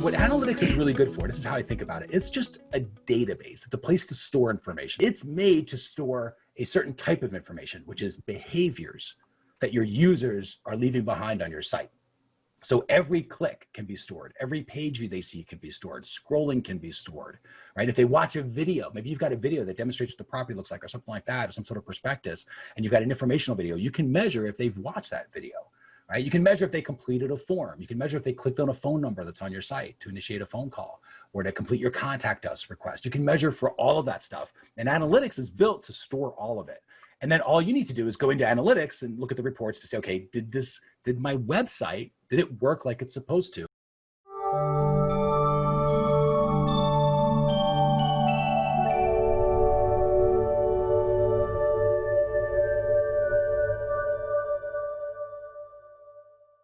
What analytics is really good for, this is how I think about it, it's just a database. It's a place to store information. It's made to store a certain type of information, which is behaviors that your users are leaving behind on your site. So every click can be stored. Every page view they see can be stored. Scrolling can be stored, right? If they watch a video, maybe you've got a video that demonstrates what the property looks like or something like that, or some sort of prospectus, and you've got an informational video, you can measure if they've watched that video, right? You can measure if they completed a form. You can measure if they clicked on a phone number that's on your site to initiate a phone call or to complete your contact us request. You can measure for all of that stuff. And analytics is built to store all of it. And then all you need to do is go into analytics and look at the reports to say, okay, did my website, did it work like it's supposed to?